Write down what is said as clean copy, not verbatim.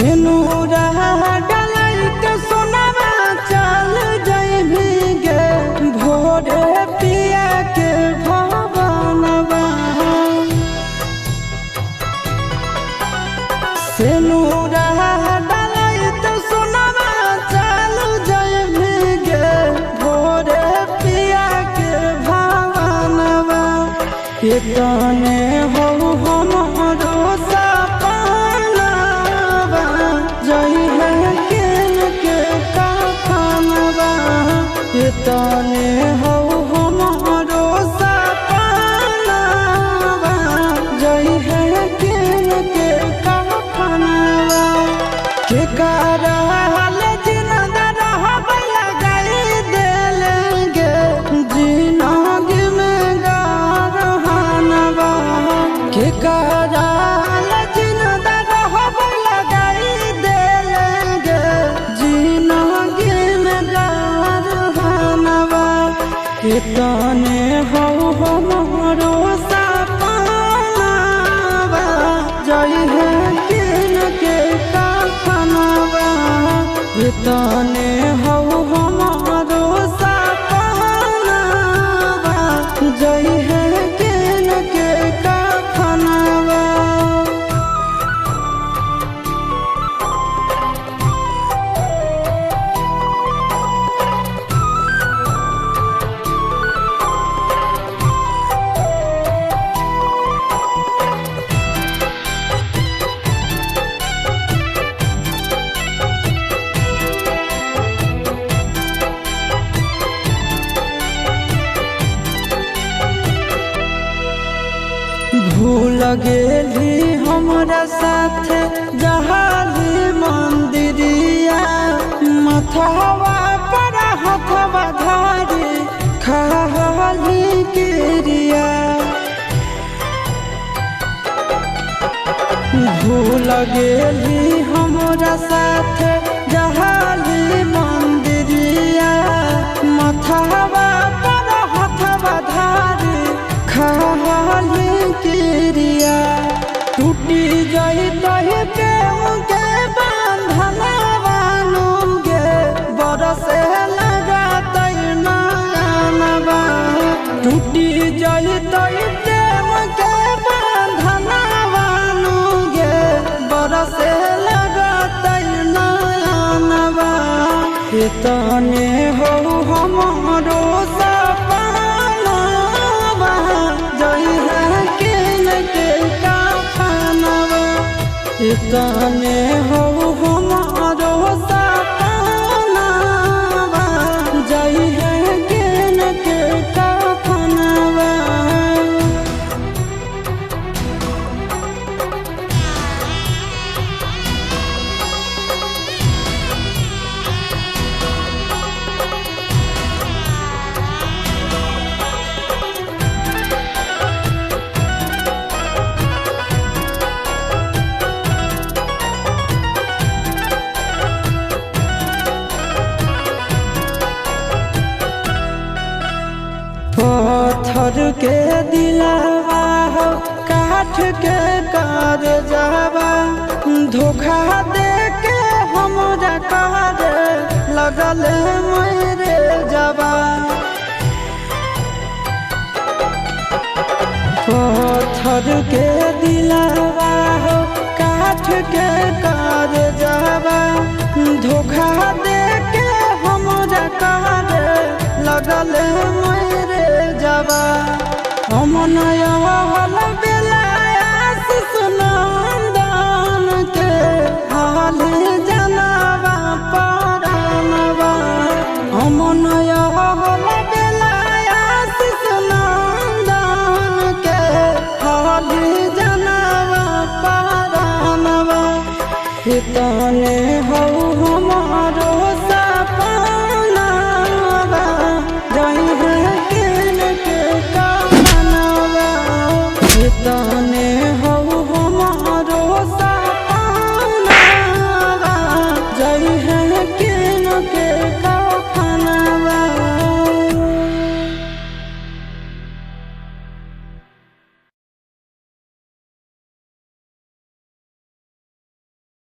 सिनुरा डालाई के सोनावा चल जइबी गे भोरे पिया के भवनवा। सिनुरा डालाई के सोनावा चल जइबी गे भोरे पिया के भवनवा। इतने हो हमरो सपनावा जई है किन के कफनवा। इतने हो हमरो सपनावा जई है किन के कफनवा। के करहल जिंदा रहबै लगाई देलेंगे जिंदगी में गरहनवा। के करहल जिंदा रहबै लगाई देलेंगे जिंदगी में गरहनवा। इतने हो हमरो सपनावा जई है किन के कफनवा। इतने हो हमरो सपनावा जई है किन के कफनवा। भूल गेली हमरा साथ जहाली मंदिरिया। मथवा पर हथवा धारी खाली किरिया। भूल गेली हमरा साथ जहाली मंदिरिया। मथवा पर हथवा धारी खाली किरिया। टूटी जाई तही प्रेम के बंधनवा गे बरसे लगातै नयनवा। टूटी जाई तही प्रेम के बंधनवा गे बरसे लगातै नयनवा। इतने हो हमरो सपनावा जई है किन के कफनवा। इतने हो हमरो सपनावा जई है किन के कफनवा। पत्थर के दिलवा हो काठ के कर जावा। धोखा दे के हमरा करे लगल मेरे जावा। पत्थर के दिलवा हो काठ के कर जावा। धोखा दे के हमरा करे लगल मेरे जावा। अमनया हल बेलायास सुनंदन के हाल जनवा परानवा। अमनया हल बेलायास सुनंदन के हाल जनवा परानवा। इतने